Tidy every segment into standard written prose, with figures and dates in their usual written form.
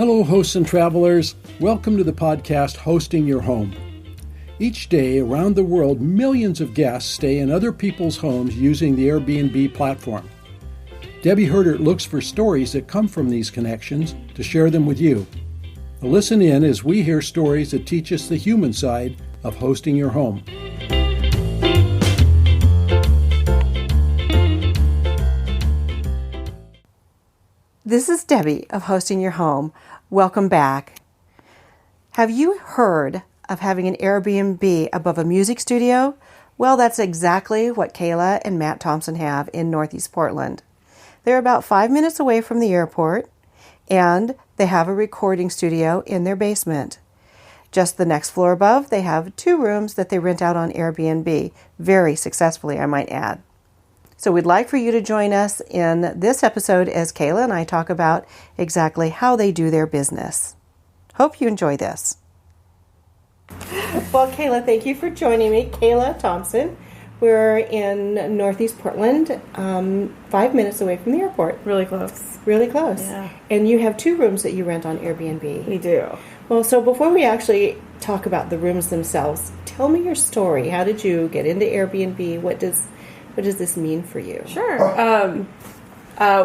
Hello, hosts and travelers. Welcome to the podcast Hosting Your Home. Each day around the world, millions of guests stay in other people's homes using the Airbnb platform. Debbie Herdert looks for stories that come from these connections to share them with you. Now listen in as we hear stories that teach us the human side of hosting your home. This is Debbie of Hosting Your Home. Welcome back. Have you heard of having an Airbnb above a music studio? Well, that's exactly what Kayla and Matt Thompson have in Northeast Portland. They're about 5 minutes away from the airport, and they have a recording studio in their basement. Just the next floor above, they have 2 rooms that they rent out on Airbnb, very successfully, I might add. So we'd like for you to join us in this episode as Kayla and I talk about exactly how they do their business. Hope you enjoy this. Well, Kayla, thank you for joining me. Kayla Thompson. We're in Northeast Portland, 5 minutes away from the airport. Really close. Really close. Yeah. And you have 2 rooms that you rent on Airbnb. We do. Well, so before we actually talk about the rooms themselves, tell me your story. How did you get into Airbnb? What does this mean for you? Sure.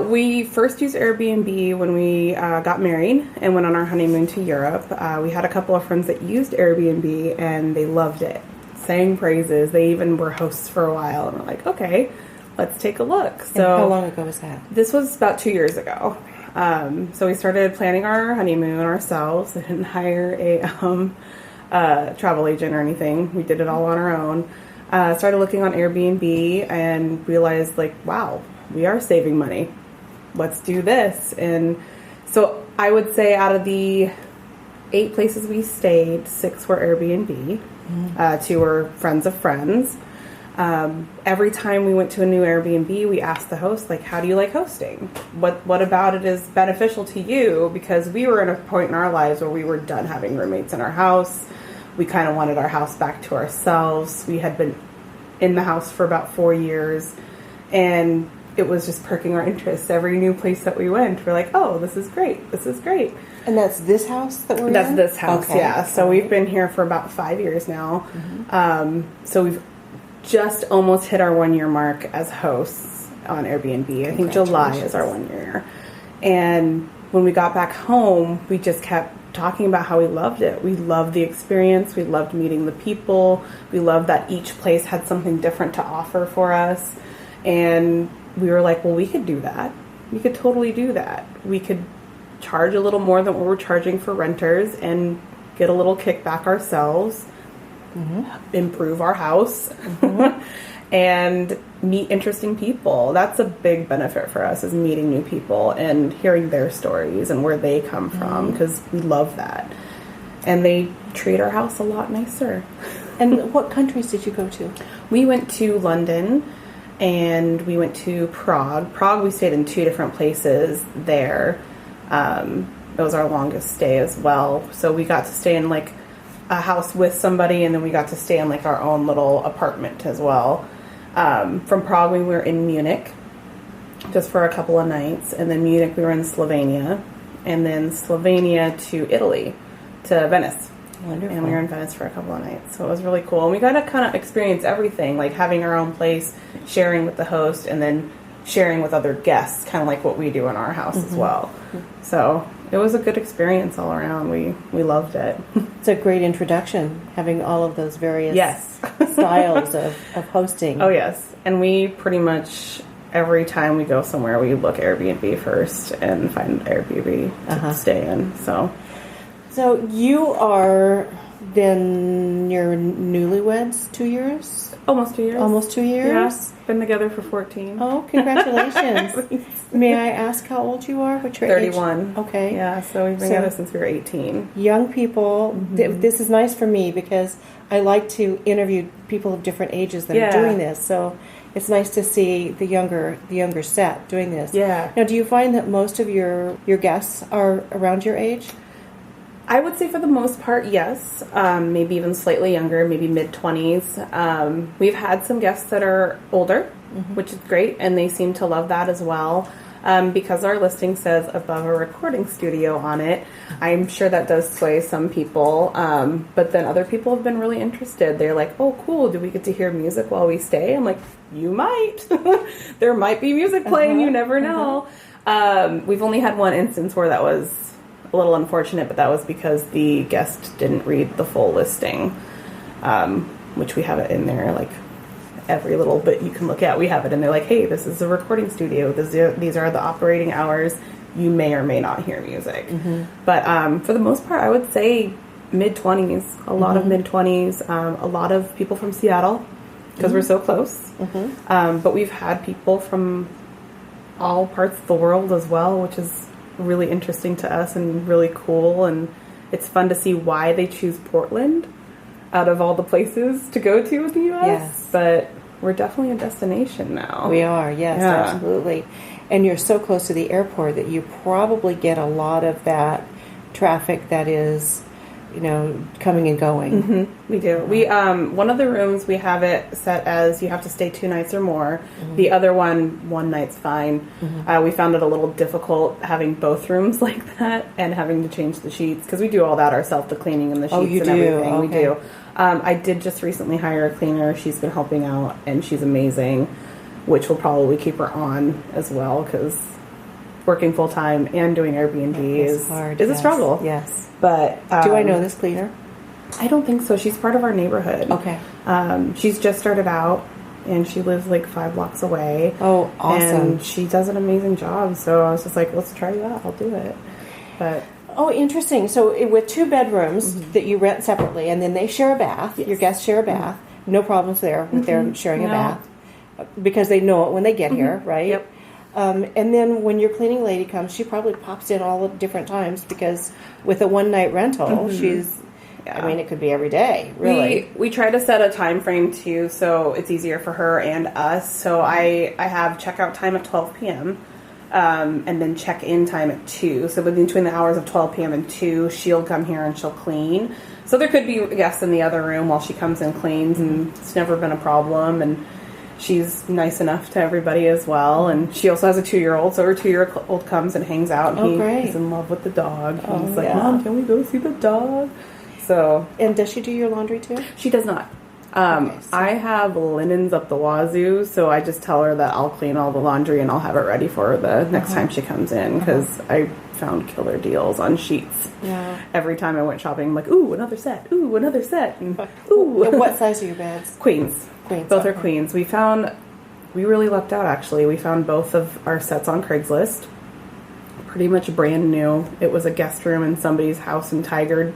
We first used Airbnb when we got married and went on our honeymoon to Europe. We had a couple of friends that used Airbnb and they loved it, sang praises. They even were hosts for a while, and we're like, okay, let's take a look. So, and how long ago was that? This was about 2 years ago. So we started planning our honeymoon ourselves. I didn't hire a travel agent or anything. We did it all on our own. Started looking on Airbnb and realized, like, wow, we are saving money. Let's do this. And so I would say out of the 8 places we stayed, 6 were Airbnb. 2 were friends of friends. Every time we went to a new Airbnb, we asked the host, like, how do you like hosting? What about it is beneficial to you? Because we were at a point in our lives where we were done having roommates in our house. We kind of wanted our house back to ourselves. We had been in the house for about 4 years, and it was just perking our interest. Every new place that we went, we're like, oh, this is great. This is great. And that's this house that we're in? That's this house, okay. Yeah. So we've been here for about 5 years now. So we've just almost hit our 1-year mark as hosts on Airbnb. I think July is our 1 year. And when we got back home, we just kept talking about how we loved it. We loved the experience. We loved meeting the people. We loved that each place had something different to offer for us. And we were like, well, we could do that. We could totally do that. We could charge a little more than what we're charging for renters and get a little kickback ourselves, improve our house, and meet interesting people. That's a big benefit for us, is meeting new people and hearing their stories and where they come from, because we love that. And they treat our house a lot nicer. And what countries did you go to? We went to London and we went to Prague. Prague, we stayed in 2 different places there. It was our longest stay as well. So we got to stay in like a house with somebody, and then we got to stay in like our own little apartment as well. From Prague, we were in Munich just for a couple of nights, and then Munich we were in Slovenia, and then Slovenia to Italy, to Venice. Wonderful. And we were in Venice for a couple of nights, so it was really cool. And we got to kind of experience everything, like having our own place, sharing with the host, and then sharing with other guests, kind of like what we do in our house as well. So it was a good experience all around. We loved it. It's a great introduction, having all of those various styles of hosting. Oh, yes. And we pretty much, every time we go somewhere, we look Airbnb first and find Airbnb to stay in. So you are then your newlyweds 2 years? Almost 2 years. Almost 2 years? Yeah. Been together for 14. Oh, congratulations. May I ask how old you are? What's your 31. age? Okay. Yeah, so we've been together since we were 18. Young people, this is nice for me because I like to interview people of different ages that are doing this. So it's nice to see the younger set doing this. Yeah. Now, do you find that most of your guests are around your age? I would say for the most part, yes. Maybe even slightly younger, maybe mid-20s. We've had some guests that are older, which is great, and they seem to love that as well. Because our listing says above a recording studio on it, I'm sure that does sway some people. But then other people have been really interested. They're like, oh, cool. Do we get to hear music while we stay? I'm like, you might. There might be music playing. You never know. We've only had one instance where that was a little unfortunate, but that was because the guest didn't read the full listing, which we have it in there, like every little bit you can look at, we have it in there, like, hey, this is a recording studio. These are the operating hours. You may or may not hear music. But for the most part, I would say mid-20s, a lot of mid-20s, a lot of people from Seattle, because we're so close. But we've had people from all parts of the world as well, which is really interesting to us and really cool. And it's fun to see why they choose Portland out of all the places to go to in the U.S. Yes. But we're definitely a destination now. We are, yes, absolutely. And you're so close to the airport that you probably get a lot of that traffic that is, coming and going. We do. We one of the rooms we have it set as you have to stay 2 nights or more. The other one night's fine. We found it a little difficult having both rooms like that and having to change the sheets because we do all that ourselves, the cleaning and the sheets and everything. Okay. We do. I did just recently hire a cleaner. She's been helping out and she's amazing, which will probably keep her on as well because working full time and doing Airbnb is a struggle. Yes. But do I know this cleaner? I don't think so. She's part of our neighborhood. Okay. She's just started out, and she lives like 5 blocks away. Oh, awesome! And she does an amazing job. So I was just like, let's try that. I'll do it. But interesting. So with 2 bedrooms that you rent separately, and then they share a bath. Yes. Your guests share a bath. No problems there with their sharing a bath because they know it when they get here, right? Yep. And then when your cleaning lady comes, she probably pops in all at different times because with a one-night rental, she's, it could be every day, really. We try to set a time frame, too, so it's easier for her and us. So I have checkout time at 12 p.m. And then check-in time at 2. So between the hours of 12 p.m. and 2, she'll come here and she'll clean. So there could be guests in the other room while she comes and cleans, and it's never been a problem. And she's nice enough to everybody as well. And she also has a 2-year-old, so her 2-year-old comes and hangs out. And he's in love with the dog. He's like, Mom, can we go see the dog? So, and does she do your laundry too? She does not. I have linens up the wazoo, so I just tell her that I'll clean all the laundry and I'll have it ready for her the next time she comes in, because I found killer deals on sheets. Yeah. Every time I went shopping, I'm like, ooh, another set. Ooh, another set. And, ooh. And what size are your beds? Queens. Both are queens. We really lucked out, actually. We found both of our sets on Craigslist. Pretty much brand new. It was a guest room in somebody's house in Tigard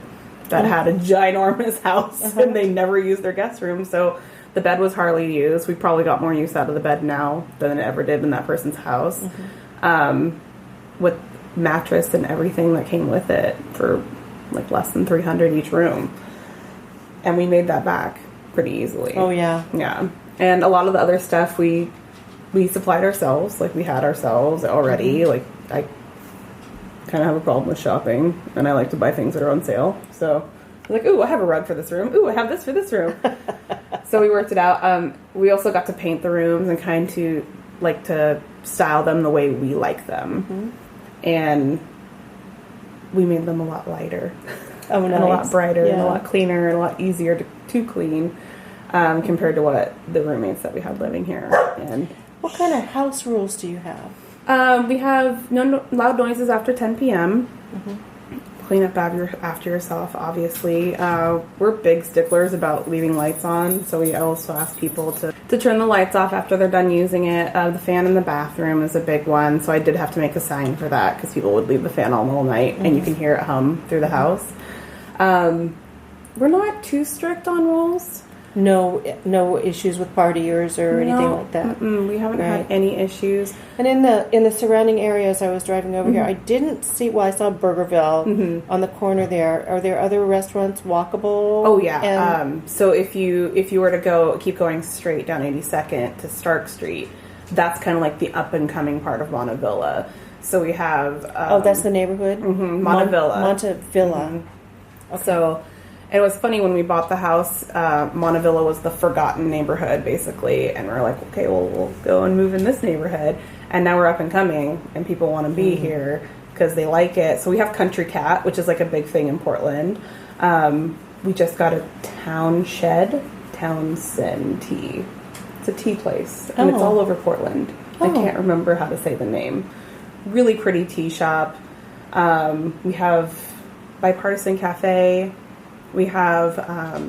that had a ginormous house, and they never used their guest room, so the bed was hardly used. We probably got more use out of the bed now than it ever did in that person's house. With mattress and everything that came with it for like less than $300 each room. And we made that back pretty easily. Oh, yeah. Yeah. And a lot of the other stuff we supplied ourselves. Like, we had ourselves already. Like, I kind of have a problem with shopping, and I like to buy things that are on sale. So, I'm like, ooh, I have a rug for this room. Ooh, I have this for this room. So we worked it out. We also got to paint the rooms and kind to like to style them the way we like them. And we made them a lot lighter. Oh, nice. And a lot brighter and a lot cleaner and a lot easier to clean compared to what the roommates that we had living here. And what kind of house rules do you have? We have no loud noises after 10 p.m. Clean up after yourself, obviously. We're big sticklers about leaving lights on, so we also ask people to turn the lights off after they're done using it. The fan in the bathroom is a big one, so I did have to make a sign for that because people would leave the fan on all night, and you can hear it hum through the house. We're not too strict on rules. No issues with partiers or anything like that. We haven't had any issues. And in the surrounding areas, I was driving over here. I didn't see. Well, I saw Burgerville on the corner there. Are there other restaurants walkable? Oh yeah. So if you were to keep going straight down 82nd to Stark Street, that's kind of like the up and coming part of Montevilla. So we have. That's the neighborhood. Montevilla. Montevilla. Okay. So. And it was funny when we bought the house, Montevilla was the forgotten neighborhood, basically. And we're like, okay, well, we'll go and move in this neighborhood. And now we're up and coming, and people want to be here because they like it. So we have Country Cat, which is like a big thing in Portland. We just got a Townsend Tea. It's a tea place, and it's all over Portland. I can't remember how to say the name. Really pretty tea shop. We have Bipartisan Cafe. We have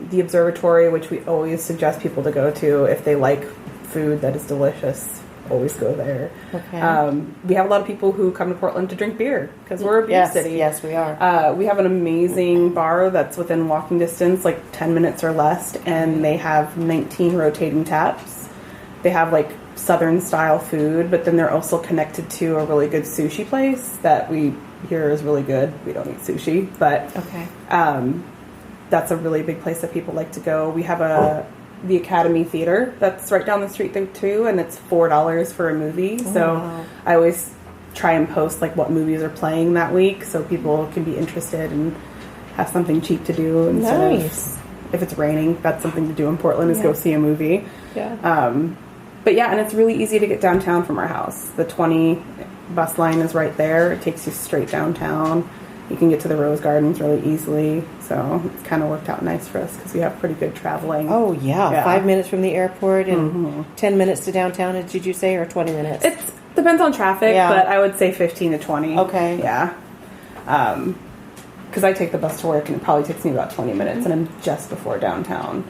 the Observatory, which we always suggest people to go to if they like food that is delicious. Always go there. Okay. We have a lot of people who come to Portland to drink beer because we're a beer city. Yes, we are. We have an amazing bar that's within walking distance, like 10 minutes or less, and they have 19 rotating taps. They have like Southern style food, but then they're also connected to a really good sushi place that we hear is really good. We don't eat sushi, but that's a really big place that people like to go. We have the Academy Theater that's right down the street there too, and it's $4 for a movie. So I always try and post like what movies are playing that week so people can be interested and have something cheap to do instead of, if it's raining, that's something to do in Portland is go see a movie. But yeah, and it's really easy to get downtown from our house. The 20 bus line is right there. It takes you straight downtown. You can get to the Rose Gardens really easily. So it's kind of worked out nice for us because we have pretty good traveling. Oh, yeah. 5 minutes from the airport and 10 minutes to downtown, did you say, or 20 minutes? It depends on traffic, but I would say 15 to 20. Okay. Yeah. Because I take the bus to work and it probably takes me about 20 minutes and I'm just before downtown.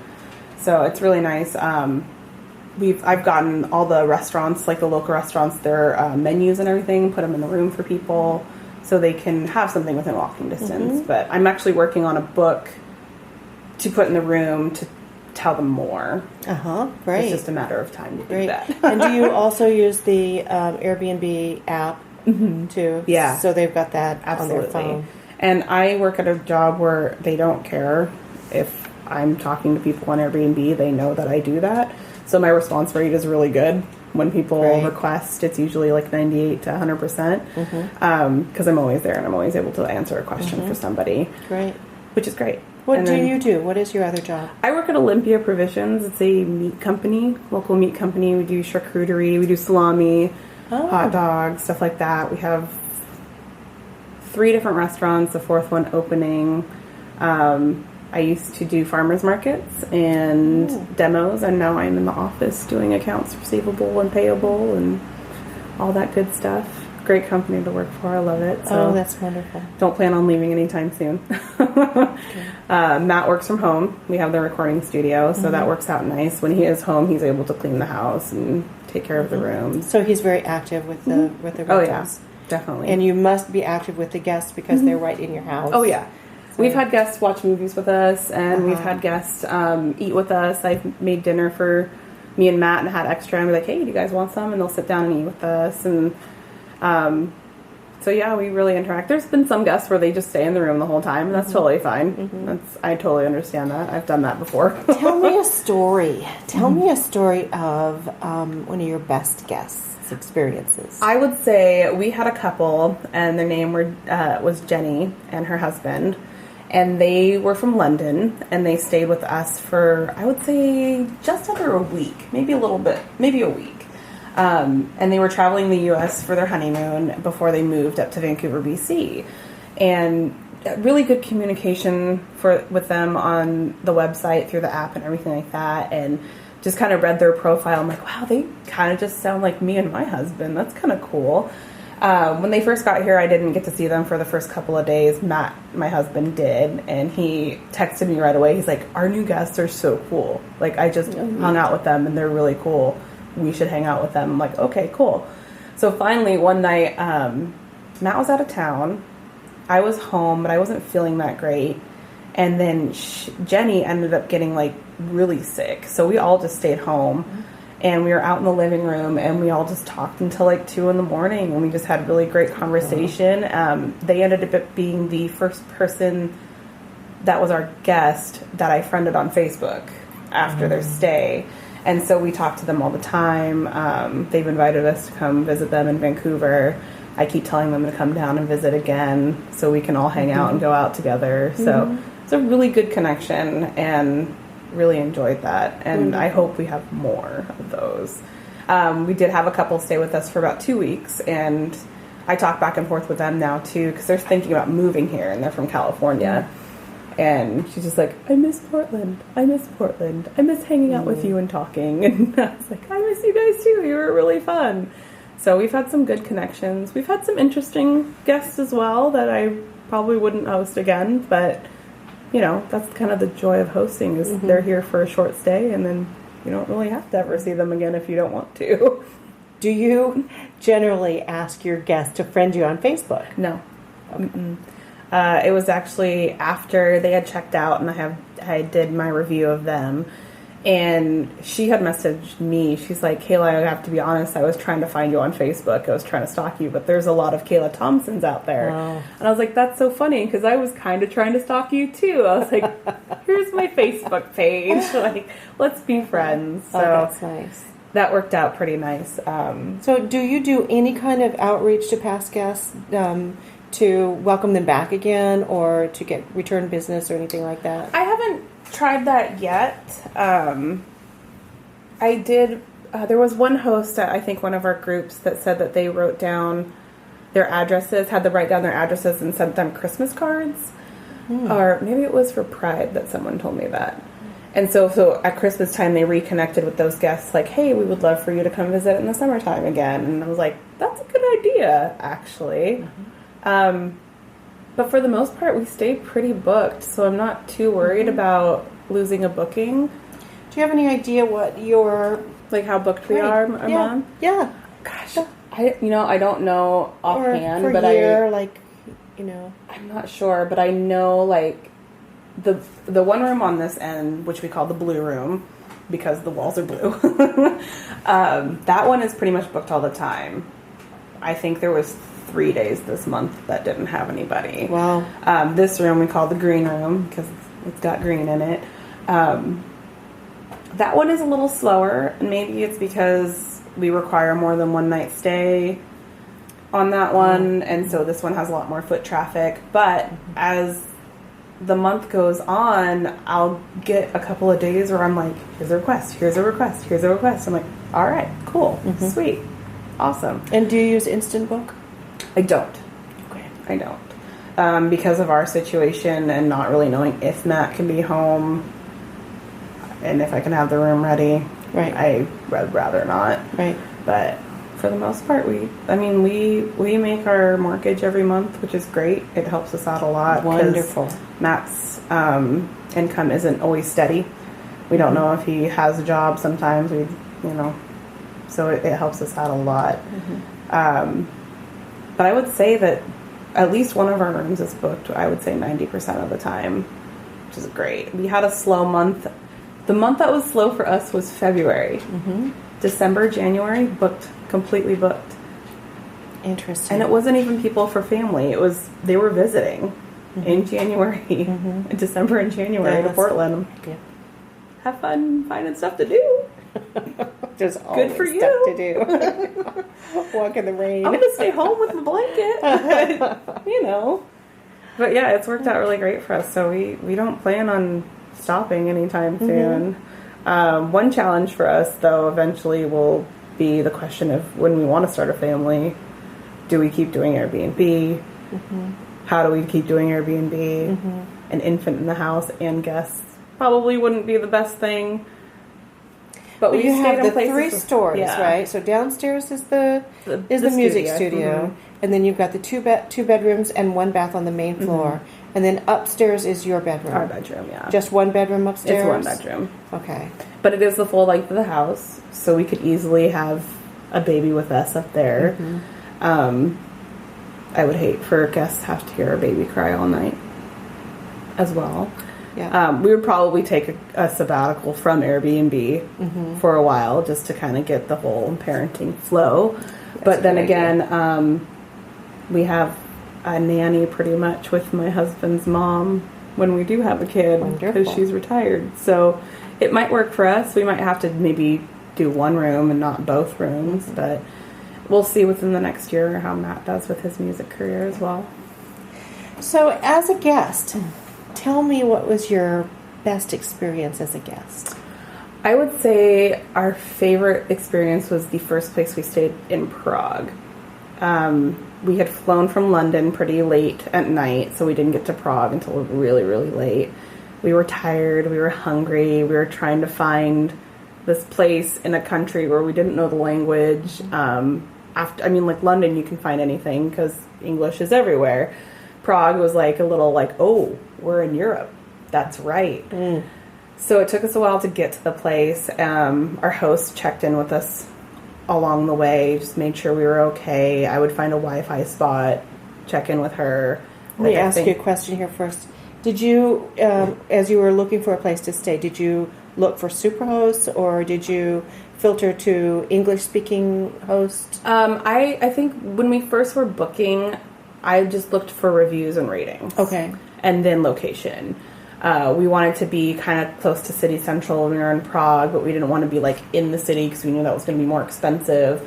So it's really nice. I've gotten all the restaurants, like the local restaurants, their menus and everything, put them in the room for people so they can have something within walking distance. But I'm actually working on a book to put in the room to tell them more. Great. It's just a matter of time to do that. And do you also use the Airbnb app too? Yeah. So they've got that on their phone. And I work at a job where they don't care if I'm talking to people on Airbnb. They know that I do that. So my response rate is really good. When people request, it's usually like 98 to 100%. Because I'm always there and I'm always able to answer a question for somebody. Great. Which is great. What do you do? What is your other job? I work at Olympia Provisions. It's a meat company, local meat company. We do charcuterie, we do salami, hot dogs, stuff like that. We have 3 different restaurants, the 4th one opening. I used to do farmers markets and demos, and now I'm in the office doing accounts receivable and payable and all that good stuff. Great company to work for. I love it. So that's wonderful. Don't plan on leaving anytime soon. Matt works from home. We have the recording studio, so that works out nice. When he is home, he's able to clean the house and take care of the rooms. So he's very active with the rentals. Oh yeah, definitely. And you must be active with the guests because they're right in your house. Oh yeah. We've had guests watch movies with us, and we've had guests eat with us. I've made dinner for me and Matt and had extra. I'm like, hey, do you guys want some? And they'll sit down and eat with us. And so, yeah, we really interact. There's been some guests where they just stay in the room the whole time, and that's totally fine. I totally understand that. I've done that before. Tell me a story. Tell me a story of one of your best guests' experiences. I would say we had a couple, and their name was Jenny and her husband. And they were from London, and they stayed with us for, I would say, just under a week, maybe a little bit, maybe a week. And they were traveling the U.S. for their honeymoon before they moved up to Vancouver, BC. And really good communication with them on the website through the app and everything like that. And just kind of read their profile. I'm like, wow, they kind of just sound like me and my husband. That's kind of cool. When they first got here, I didn't get to see them for the first couple of days. Matt, my husband, did, and he texted me right away. He's like, our new guests are so cool. Like, I just hung out with them, and they're really cool. We should hang out with them. I'm like, okay, cool. So finally, one night, Matt was out of town. I was home, but I wasn't feeling that great. And then Jenny ended up getting, like, really sick. So we all just stayed home. And we were out in the living room, and we all just talked until like 2 a.m, and we just had a really great conversation. They ended up being the first person that was our guest that I friended on Facebook after their stay. And so we talk to them all the time. They've invited us to come visit them in Vancouver. I keep telling them to come down and visit again so we can all hang out and go out together. So it's a really good connection, and really enjoyed that. And I hope we have more of those. We did have a couple stay with us for about 2 weeks, and I talk back and forth with them now too, because they're thinking about moving here, and they're from California. And she's just like, I miss Portland. I miss Portland. I miss hanging out with you and talking. And I was like, I miss you guys too. You were really fun. So we've had some good connections. We've had some interesting guests as well that I probably wouldn't host again. But, you know, that's kind of the joy of hosting is they're here for a short stay, and then you don't really have to ever see them again if you don't want to. Do you generally ask your guests to friend you on Facebook? No. Okay. It was actually after they had checked out, and I did my review of them, and she had messaged me. She's like, Kayla, I have to be honest, I was trying to find you on Facebook. I was trying to stalk you, but there's a lot of Kayla Thompsons out there. Oh. And I was like, that's so funny, because I was kind of trying to stalk you too. I was like, here's my Facebook page. Like, let's be friends. So that's nice. That worked out pretty nice. So do you do any kind of outreach to past guests to welcome them back again, or to get return business or anything like that? I haven't tried that yet. I did. There was one host at, I think, one of our groups that said that they wrote down their addresses, had them write down their addresses and sent them Christmas cards. Or maybe it was for Pride that someone told me that. And so at Christmas time, they reconnected with those guests, like, hey, we would love for you to come visit in the summertime again. And I was like, that's a good idea, actually. But for the most part, we stay pretty booked, so I'm not too worried about losing a booking. Do you have any idea what your... Like how booked we are a month? Yeah. Gosh, I don't know offhand, or but year, I'm not sure, but I know, like, the one room on this end, which we call the blue room, because the walls are blue, that one is pretty much booked all the time. I think there was 3 days this month that didn't have anybody. Wow. This room we call the green room because it's got green in it. That one is a little slower, and maybe it's because we require more than one night stay on that one, and so this one has a lot more foot traffic. But as the month goes on, I'll get a couple of days where I'm like, here's a request, here's a request, here's a request. I'm like, all right, cool, sweet, awesome. And do you use Instant Book? I don't. Okay. I don't. Because of our situation and not really knowing if Matt can be home and if I can have the room ready. Right. I would rather not. Right. But for the most part, we make our mortgage every month, which is great. It helps us out a lot. Wonderful. Matt's income isn't always steady. We don't know if he has a job sometimes. So it helps us out a lot. But I would say that at least one of our rooms is booked, I would say 90% of the time, which is great. We had a slow month. The month that was slow for us was February. December, January, completely booked. Interesting. And it wasn't even people for family. They were visiting in January, in December and January to Portland. Yeah. Have fun finding stuff to do. There's good for you. Stuff to do. Walk in the rain. I'm going to stay home with my blanket. But yeah, it's worked out really great for us. So we don't plan on stopping anytime soon. One challenge for us, though, eventually will be the question of when we want to start a family. Do we keep doing Airbnb? How do we keep doing Airbnb? An infant in the house and guests probably wouldn't be the best thing. But we you have the three with, stories, right? So downstairs is the music studio, and then you've got the two bedrooms and one bath on the main floor, and then upstairs is your bedroom. Our bedroom, yeah. Just one bedroom upstairs? It's one bedroom. Okay. But it is the full length of the house, so we could easily have a baby with us up there. I would hate for guests to have to hear a baby cry all night as well. Yeah. We would probably take a sabbatical from Airbnb for a while just to kind of get the whole parenting flow. But then again, we have a nanny pretty much with my husband's mom when we do have a kid because she's retired. So it might work for us. We might have to maybe do one room and not both rooms, but we'll see within the next year how Matt does with his music career as well. So as a guest, tell me, what was your best experience as a guest? I would say our favorite experience was the first place we stayed in Prague. We had flown from London pretty late at night, so we didn't get to Prague until really, really late. We were tired, we were hungry, we were trying to find this place in a country where we didn't know the language. Like London, you can find anything because English is everywhere. Prague was like a little like, oh, we're in Europe. That's right. So it took us a while to get to the place. Our host checked in with us along the way, just made sure we were okay. I would find a Wi-Fi spot, check in with her. Let me ask you a question here first. Did you, as you were looking for a place to stay, did you look for superhosts, or did you filter to English-speaking hosts? I think when we first were booking, I just looked for reviews and ratings. Okay. And then location. We wanted to be kind of close to city central when we were in Prague, but we didn't want to be like in the city because we knew that was going to be more expensive.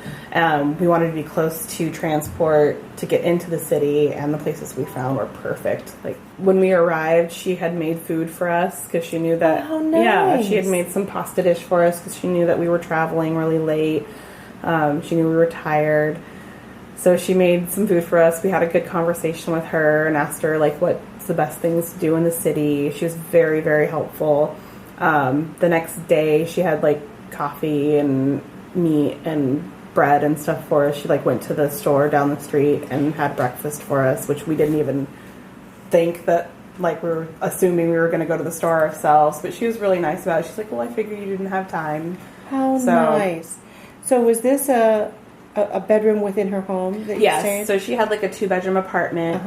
We wanted to be close to transport to get into the city, and the places we found were perfect. Like when we arrived, she had made food for us because she knew that. Oh, nice. Yeah, she had made some pasta dish for us because she knew that we were traveling really late. She knew we were tired. So she made some food for us. We had a good conversation with her and asked her like what's the best things to do in the city. She was very, very helpful. The next day she had like coffee and meat and bread and stuff for us. She like went to the store down the street and had breakfast for us, which we didn't even think that, like we were assuming we were going to go to the store ourselves. But she was really nice about it. She's like, well, I figured you didn't have time. How nice. So was this a bedroom within her home that you stayed? Yes, so she had like a 2-bedroom apartment,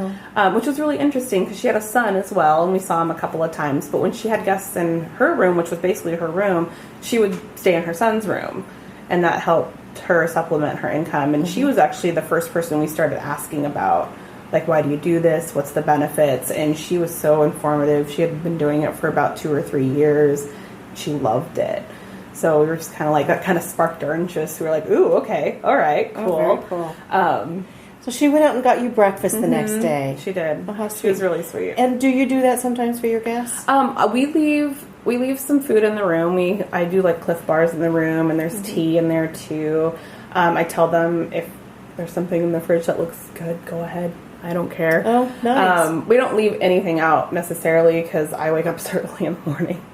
which was really interesting because she had a son as well, and we saw him a couple of times. But when she had guests in her room, which was basically her room, she would stay in her son's room, and that helped her supplement her income. And she was actually the first person we started asking about, like, why do you do this? What's the benefits? And she was so informative. She had been doing it for about 2 or 3 years. She loved it. So we were just kind of like, that kind of sparked our interest. We were like, ooh, okay, all right, cool. Oh, very cool. So she went out and got you breakfast the next day. She did. Oh, how she sweet. was really sweet. And do you do that sometimes for your guests? We leave some food in the room. I do like Cliff Bars in the room, and there's tea in there too. I tell them if there's something in the fridge that looks good, go ahead. I don't care. Oh, nice. We don't leave anything out necessarily because I wake up so early in the morning.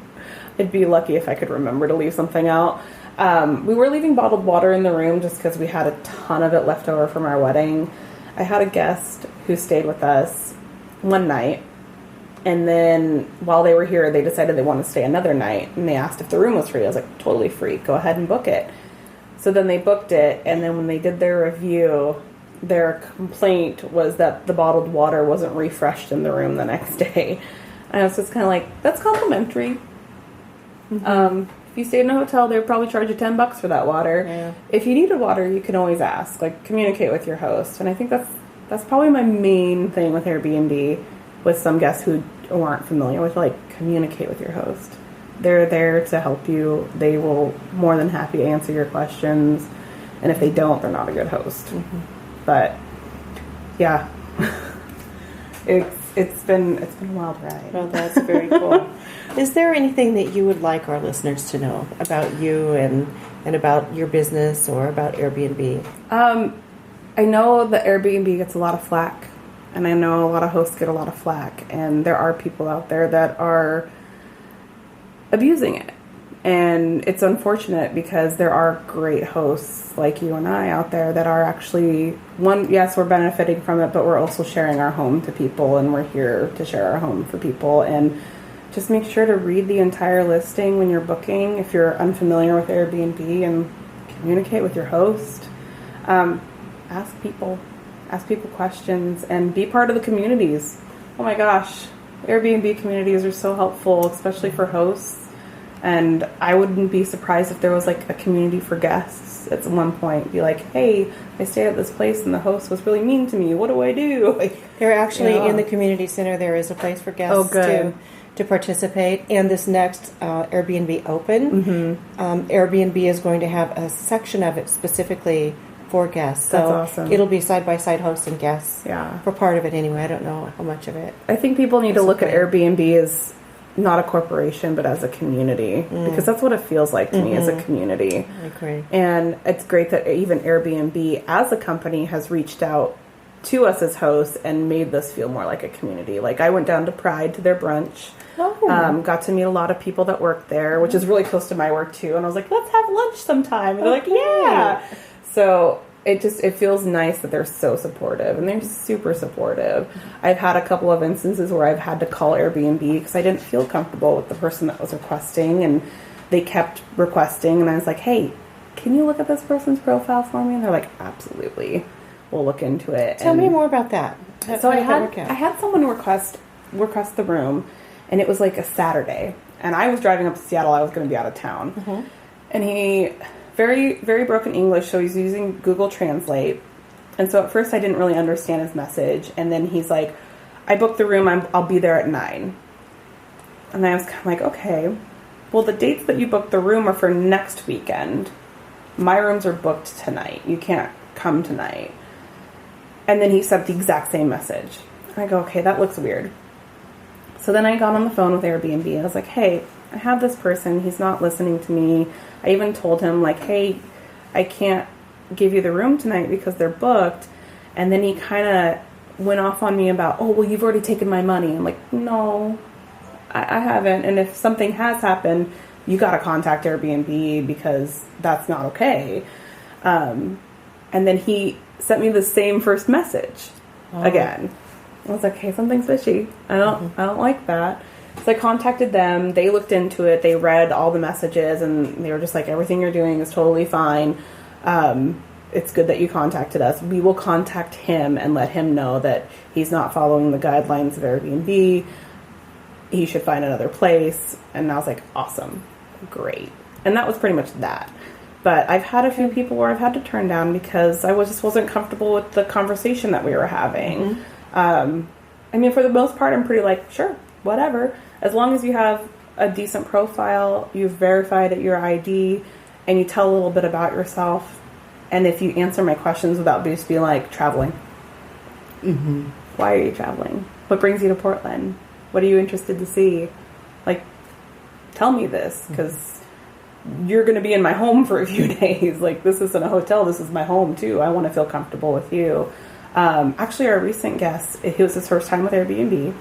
I'd be lucky if I could remember to leave something out. We were leaving bottled water in the room just because we had a ton of it left over from our wedding. I had a guest who stayed with us one night, and then while they were here, they decided they wanted to stay another night, and they asked if the room was free. I was like, totally free. Go ahead and book it. So then they booked it, and then when they did their review, their complaint was that the bottled water wasn't refreshed in the room the next day. And I was just kind of like, that's complimentary. If you stayed in a hotel, they would probably charge you $10 for that water. Yeah. If you needed water, you can always ask. Like, communicate with your host. And I think that's probably my main thing with Airbnb with some guests who aren't familiar with, like, communicate with your host. They're there to help you. They will more than happy answer your questions. And if they don't, they're not a good host. But yeah, it's been a wild ride. Well, that's very cool. Is there anything that you would like our listeners to know about you and about your business or about Airbnb? I know that Airbnb gets a lot of flack, and I know a lot of hosts get a lot of flack, and there are people out there that are abusing it. And it's unfortunate because there are great hosts like you and I out there that are actually, yes, we're benefiting from it, but we're also sharing our home to people, and we're here to share our home for people. And just make sure to read the entire listing when you're booking if you're unfamiliar with Airbnb, and communicate with your host. Ask people questions, and be part of the communities. Oh my gosh, Airbnb communities are so helpful, especially for hosts. And I wouldn't be surprised if there was like a community for guests at one point. Be like, hey, I stayed at this place and the host was really mean to me. What do I do? They're actually in the community center. There is a place for guests to participate. And this next Airbnb Open, Airbnb is going to have a section of it specifically for guests. So That's awesome. it'll be side-by-side hosts and guests. Yeah. For part of it anyway. I don't know how much of it. I think people need to look at okay. Airbnb as not a corporation, but as a community, because that's what it feels like to me, as a community. I agree. And it's great that even Airbnb as a company has reached out to us as hosts and made this feel more like a community. Like, I went down to Pride to their brunch. Got to meet a lot of people that work there, which is really close to my work too. And I was like, let's have lunch sometime. And they're like, yeah. So it feels nice that they're so supportive, and they're super supportive. I've had a couple of instances where I've had to call Airbnb because I didn't feel comfortable with the person that was requesting, and they kept requesting, and I was like, hey, can you look at this person's profile for me? And they're like, absolutely. We'll look into it. Tell me more about that. So I had someone request the room, and it was like a Saturday, and I was driving up to Seattle. I was going to be out of town, and he very, very broken English, so he's using Google Translate. And so at first I didn't really understand his message, and then he's like, I booked the room, I'll be there at 9. And I was kind of like, okay, well, the dates that you booked the room are for next weekend. My rooms are booked tonight. You can't come tonight. And then he sent the exact same message. And I go, okay, that looks weird. So then I got on the phone with Airbnb. I was like, hey, I have this person. He's not listening to me. I even told him, like, hey, I can't give you the room tonight because they're booked. And then he kind of went off on me about, oh, well, you've already taken my money. I'm like, no, I haven't. And if something has happened, you got to contact Airbnb because that's not okay. And then he sent me the same first message again. I was like, hey, something's fishy. I don't like that. So I contacted them. They looked into it. They read all the messages, and they were just like, everything you're doing is totally fine. It's good that you contacted us. We will contact him and let him know that he's not following the guidelines of Airbnb. He should find another place. And I was like, awesome. Great. And that was pretty much that. But I've had a few people where I've had to turn down because I just wasn't comfortable with the conversation that we were having. I mean, for the most part, I'm pretty like, sure, whatever. As long as you have a decent profile, you've verified at your ID, and you tell a little bit about yourself. And if you answer my questions without just being like, traveling. Why are you traveling? What brings you to Portland? What are you interested to see? Like, tell me this, because you're going to be in my home for a few days. Like, this isn't a hotel. This is my home, too. I want to feel comfortable with you. Actually, our recent guest, it was his first time with Airbnb,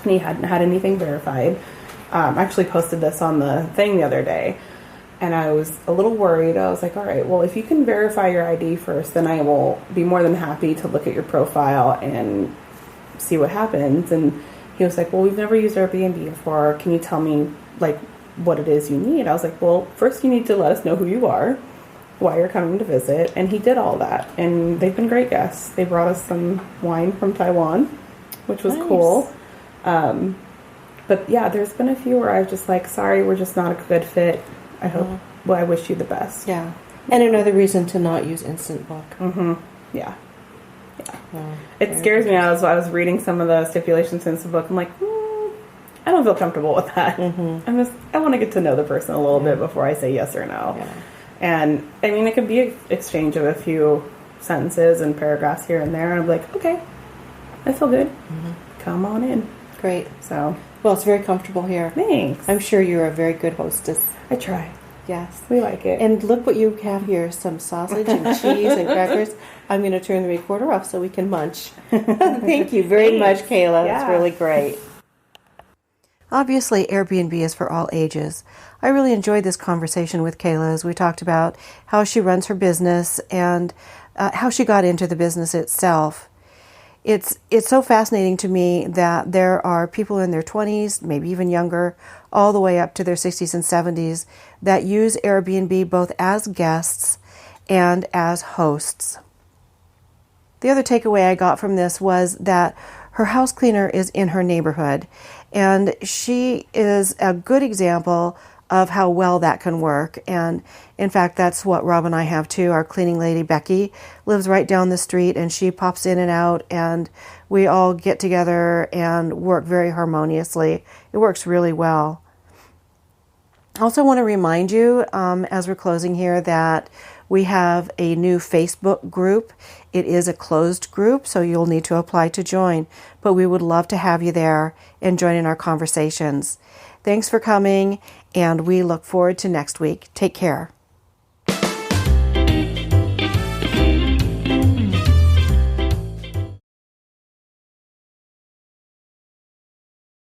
and he hadn't had anything verified. I actually posted this on the thing the other day, and I was a little worried. I was like, all right, well, if you can verify your ID first, then I will be more than happy to look at your profile and see what happens. And he was like, well, we've never used Airbnb before. Can you tell me, like, what it is you need? I was like, well, first you need to let us know who you are, why you're coming to visit. And he did all that, and they've been great guests. They brought us some wine from Taiwan, which was cool. But yeah, there's been a few where I was just like, sorry, we're just not a good fit. I hope, well, I wish you the best. Yeah. And another reason to not use Instant Book. Yeah. It scares me. I was reading some of the stipulations in the book. I'm like, I don't feel comfortable with that. I want to get to know the person a little bit before I say yes or no. And I mean, it could be an exchange of a few sentences and paragraphs here and there, and I'm like, okay, I feel good. Come on in. Great. So, well, it's very comfortable here. Thanks. I'm sure you're a very good hostess. I try. Yes. We like it. And look what you have here, some sausage and cheese and crackers. I'm going to turn the recorder off so we can munch. Thank you very much, Kayla. That's really great. Obviously, Airbnb is for all ages. I really enjoyed this conversation with Kayla as we talked about how she runs her business and how she got into the business itself. It's so fascinating to me that there are people in their 20s, maybe even younger, all the way up to their 60s and 70s that use Airbnb both as guests and as hosts. The other takeaway I got from this was that her house cleaner is in her neighborhood, and she is a good example of how well that can work. And in fact, that's what Rob and I have too. Our cleaning lady, Becky, lives right down the street, and she pops in and out, and we all get together and work very harmoniously. It works really well. I also want to remind you, as we're closing here, that We have a new Facebook group. It is a closed group, so you'll need to apply to join, but we would love to have you there and join in our conversations. Thanks for coming, and we look forward to next week. Take care.